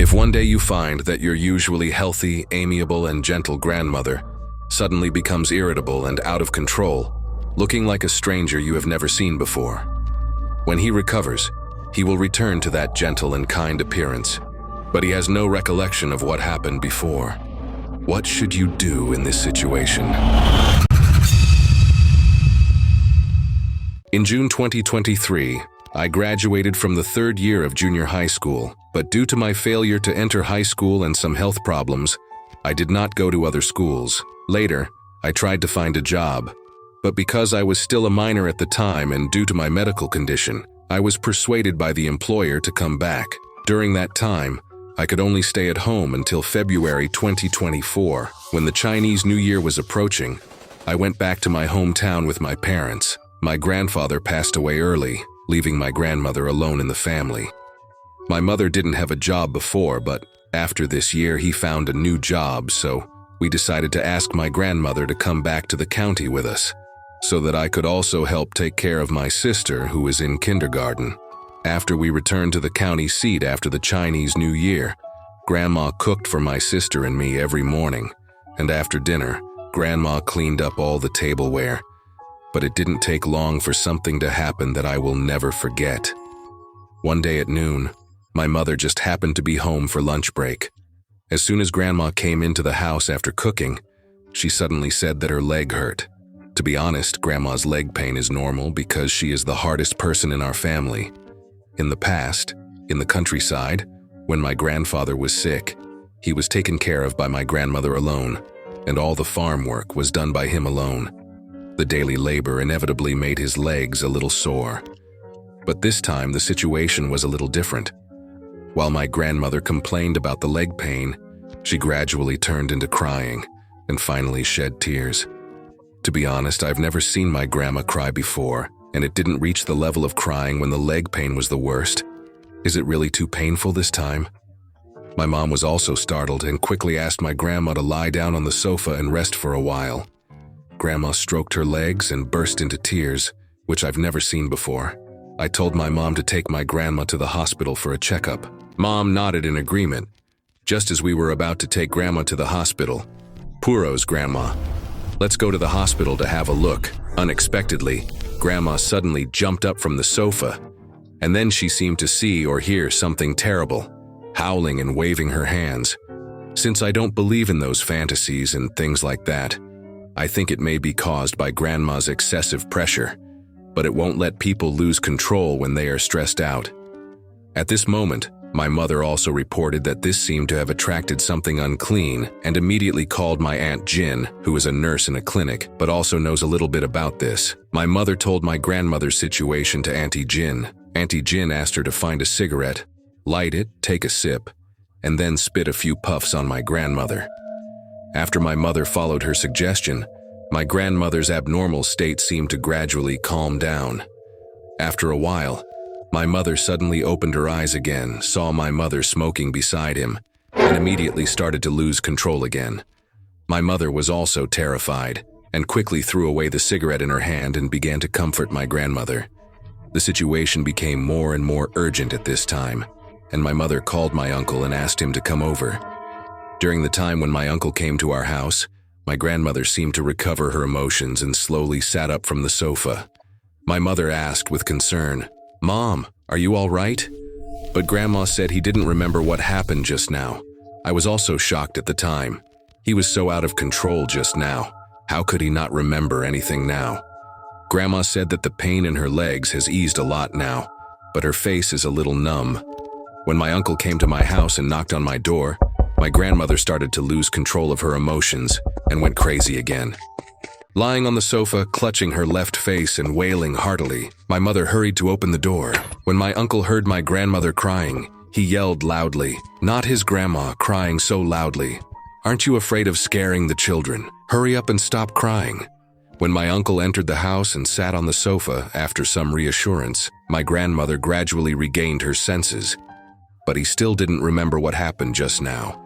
If one day you find that your usually healthy, amiable, and gentle grandmother suddenly becomes irritable and out of control, looking like a stranger you have never seen before, when he recovers, he will return to that gentle and kind appearance, but he has no recollection of what happened before. What should you do in this situation? In June 2023, I graduated from the 3rd year of junior high school, but due to my failure to enter high school and some health problems, I did not go to other schools. Later, I tried to find a job, but because I was still a minor at the time and due to my medical condition, I was persuaded by the employer to come back. During that time, I could only stay at home until February 2024. When the Chinese New Year was approaching, I went back to my hometown with my parents. My grandfather passed away early, leaving my grandmother alone in the family. My mother didn't have a job before, but after this year he found a new job, so we decided to ask my grandmother to come back to the county with us, so that I could also help take care of my sister who is in kindergarten. After we returned to the county seat after the Chinese New Year, Grandma cooked for my sister and me every morning, and after dinner, Grandma cleaned up all the tableware. But it didn't take long for something to happen that I will never forget. One day at noon, my mother just happened to be home for lunch break. As soon as Grandma came into the house after cooking, she suddenly said that her leg hurt. To be honest, Grandma's leg pain is normal because she is the hardest person in our family. In the past, in the countryside, when my grandfather was sick, he was taken care of by my grandmother alone, and all the farm work was done by him alone. The daily labor inevitably made his legs a little sore. But this time the situation was a little different. While my grandmother complained about the leg pain, she gradually turned into crying and finally shed tears. To be honest, I've never seen my grandma cry before, and it didn't reach the level of crying when the leg pain was the worst. Is it really too painful this time? My mom was also startled and quickly asked my grandma to lie down on the sofa and rest for a while. Grandma stroked her legs and burst into tears, which I've never seen before. I told my mom to take my grandma to the hospital for a checkup. Mom nodded in agreement. Just as we were about to take Grandma to the hospital, "Puro's Grandma. Let's go to the hospital to have a look." Unexpectedly, Grandma suddenly jumped up from the sofa, and then she seemed to see or hear something terrible, howling and waving her hands. Since I don't believe in those fantasies and things like that, I think it may be caused by Grandma's excessive pressure, but it won't let people lose control when they are stressed out. At this moment, my mother also reported that this seemed to have attracted something unclean and immediately called my Aunt Jin, who is a nurse in a clinic, but also knows a little bit about this. My mother told my grandmother's situation to Auntie Jin. Auntie Jin asked her to find a cigarette, light it, take a sip, and then spit a few puffs on my grandmother. After my mother followed her suggestion, my grandmother's abnormal state seemed to gradually calm down. After a while, my mother suddenly opened her eyes again, saw my mother smoking beside him, and immediately started to lose control again. My mother was also terrified, and quickly threw away the cigarette in her hand and began to comfort my grandmother. The situation became more and more urgent at this time, and my mother called my uncle and asked him to come over. During the time when my uncle came to our house, my grandmother seemed to recover her emotions and slowly sat up from the sofa. My mother asked with concern, "Mom, are you all right?" But Grandma said he didn't remember what happened just now. I was also shocked at the time. He was so out of control just now. How could he not remember anything now? Grandma said that the pain in her legs has eased a lot now, but her face is a little numb. When my uncle came to my house and knocked on my door, my grandmother started to lose control of her emotions and went crazy again. Lying on the sofa, clutching her left face and wailing heartily, my mother hurried to open the door. When my uncle heard my grandmother crying, he yelled loudly, not his grandma crying so loudly. "Aren't you afraid of scaring the children? Hurry up and stop crying." When my uncle entered the house and sat on the sofa after some reassurance, my grandmother gradually regained her senses. But he still didn't remember what happened just now.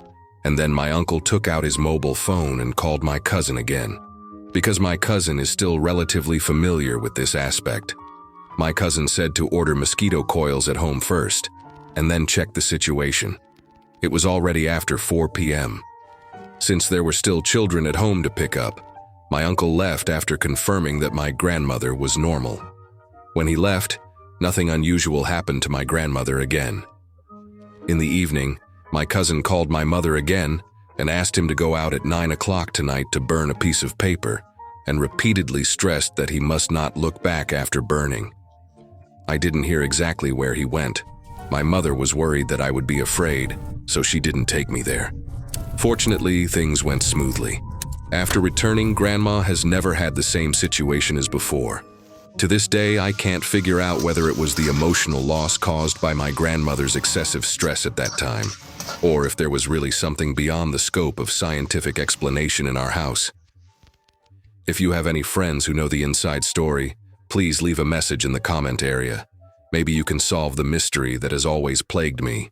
And then my uncle took out his mobile phone and called my cousin again. Because my cousin is still relatively familiar with this aspect, my cousin said to order mosquito coils at home first, and then check the situation. It was already after 4 p.m. Since there were still children at home to pick up, my uncle left after confirming that my grandmother was normal. When he left, nothing unusual happened to my grandmother again. In the evening, my cousin called my mother again and asked him to go out at 9 o'clock tonight to burn a piece of paper, and repeatedly stressed that he must not look back after burning. I didn't hear exactly where he went. My mother was worried that I would be afraid, so she didn't take me there. Fortunately, things went smoothly. After returning, Grandma has never had the same situation as before. To this day, I can't figure out whether it was the emotional loss caused by my grandmother's excessive stress at that time, or if there was really something beyond the scope of scientific explanation in our house. If you have any friends who know the inside story, please leave a message in the comment area. Maybe you can solve the mystery that has always plagued me.